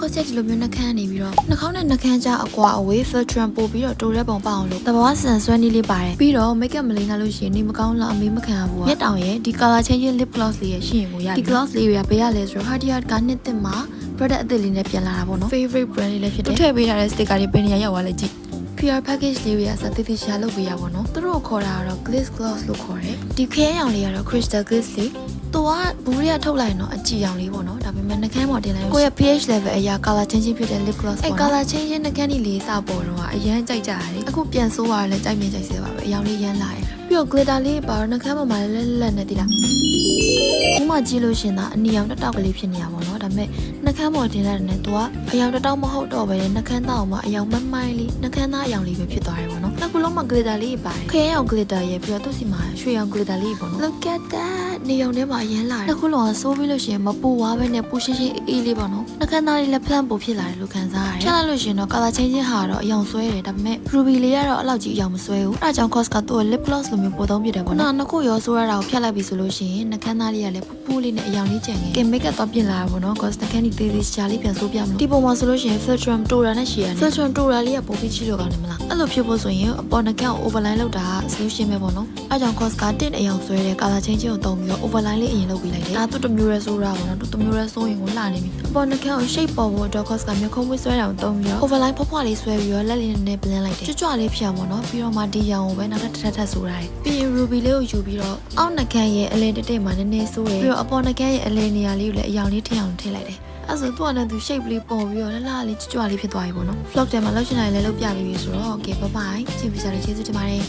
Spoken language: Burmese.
concept ဒီလိုမျိုးနှက်ခမ်းနေပြီးတော့နှာခေါင်းနဲ့နှာခမ်းကြားအကွာအဝေး filter ပို့ပြီးတော့တိုးရဲပုံပေါအောင်လို့တဘာဝဆန်ဆွဲနည်းလေးပါတယ်ပြီးတော့ makeup မလိမ့်လာလို့ရှိရင်နေမကောင်းလောက်အမေးမခံဘူးမျက်တောင်ရဲ့ဒီ color changing lip gloss လေးရဲ့ရှိရင်ကိုရတယ်ဒီ gloss လေးတွေကဘယ်ရလဲဆိုတော့ Hardy Heart ကနှစ်သစ်မှာ product အသစ်လေးနဲ့ပြန်လာတာပေါ့နော် favorite brand လေးလည်းဖြစ်တယ်ထည့်ပေးထားတဲ့ sticker တွေဘယ်နေရာရောက်သွားလဲကြည့် PR package လေးတွေကစသတိရှာလုပ်ပေးရပါတော့သူတို့ခေါ်တာကတော့ gliss gloss လို့ခေါ်တယ်ဒီခဲရောင်လေးကတော့ crystal gliss လေးသူကဘူးတွေကထုတ်လိုက်တော့အကြည်ရောင်လေးပေါ့နော်ဒါပေမဲ့နှာခမ်းပေါ်တင်လိုက်ကိုယ့်ရဲ့ pH level အရာ color changing ဖြစ်တဲ့ lip gloss ပေါ့နော် color changing နှာခမ်းလေးစပေါ်တော့အရန်ကြိုက်ကြရတယ်အခုပြန်ဆိုးရတယ်လည်းကြိုက်မြင်ကြိုက်စေပါပဲအရောင်လေးရမ်းလာတယ်ပြီးတော့ glitter လေးပါတော့နှာခမ်းပေါ်မှာလည်းလက်နဲ့တည်လားခုမှကြည့်လို့ရှင်တာအနီရောင်တစ်တောက်ကလေးဖြစ်နေရပါတော့ဒါပေမဲ့နှာခမ်းပေါ်တင်လိုက်တဲ့နဲ့သူကအရောင်တစ်တောက်မဟုတ်တော့ပဲနှာခမ်းသားအောင်မှအရောင်မမိုင်းလေးနှာခမ်းသားအရောင်လေးပဲဖြစ်သွားတယ်ပေါ့နော်အခုလုံးမှာ glitter လေးပါတယ်ခဲရောင် glitter ရဲ့ပြီးတော့သူ့စီမှာရွှေရောင် glitter လေးပေါ့နော် look at that နေရောင်ထဲမှာရမ်းလာတယ်အခုလုံးကဆိုးပြီးလို့ရှင်မပူဝါပဲနဲ့ပူရှင်းရှင်းအေးလေးပေါ့နော်နှာခမ်းသားလေးလည်းဖလန့်ပိုဖြစ်လာတယ်လို့ခံစားရတယ်ဖြတ်လိုက်လို့ရှင်တော့ color changing ဟာတော့အရောင်ဆွဲတယ်ဒါပေမဲ့ ruby လေးကတော့အဲ့လောက်ကြီးအရောင်မဆွဲဘူးအဲ့ဒါကြောင့် cos ကသူ့ lip gloss လိုမျိုးပိုသုံးပြတယ်ပေါ့နော်နှစ်ခုရောဆိုးရတာကိုဖြတ်လိုက်ပြီဆိုလို့ရှိရင်နှာခမ်းသားလေးကလည်းပူပူလေးနဲ့အရောင်လေးကျန်ခဲ့ကင် makeup တော့ပြင်လာတာပေါ့နော် cos နှာခမ်းဒီသေးသေးရှားလေးပြန်ဆိုးပြမလို့ဒီပုံမှာဆိုလို့ရှိရင် filter တိုတာနဲ့ရှည်ရတယ် filter တိုတာလေးကပိုပြီးချီလို့ကောင်းတယ်မလားအဲ့လိုဖြစ်ဖို့ဆိုရင်အပေါ်နှာခမ်းကို overline လုပ်တာ solution ပဲပေါ့နော်အဲ့ကြောင့် cos ကတစ်အရောင်ဆွဲတဲ့ color changing ကိုသုံးပြီးတော့ overline လေးအရင်လုပ်ပေးလိုက်တယ်ဒါသူ့တစ်မျိုးရဲဆိုးတာပေါ့နော်သူ့တစ်မျိုးရဲဆိုးရင်ကိုလှနေပြီအပေါ်နှာခမ်းကို shape ပေါ်ဖို့အတွက် cos ကမျက်ခုံးမွေးဆွဲတာကိုသုံးပြီးတော့ overline ဖွားဖွားလေးဆွဲပြီးတော့လက်လေးနဲ့ blend လိုက်တယ်ကြွကြွလေးဖြစ်အောင်ပေါ့နော်ပြီးတော့မှဒီရောင်ကိုပဲနောက်ထပ်ဆိုးတာပြီးရင် ruby လေးကိုယူပြီးတော့အောက်နှာခမ်းရဲ့အလယ်တက်မှာနည်းနည်းဆိုးတယ်ပြီးတော့အပေါ်နှာခမ်းရဲ့အလယ်နေရာလေးကိုလည်းအရောင်လေးထည့်အောင်ထည့်လိုက်တယ်အဲ့ဆိုသူကလည်းသူ shape လေးပေါ်ပြီးတော့လှလှလေးကြွကြွလေးဖြစ်သွားပြီပေါ့နော် vlog ထဲမှာလှုပ်ရှင်နိုင်လည်းလှုပ်ပြပြီးပြီဆိုတော့ okay bye bye ကြည့်ပြီးကြတယ်ကျေးဇူးတင်ပါတယ်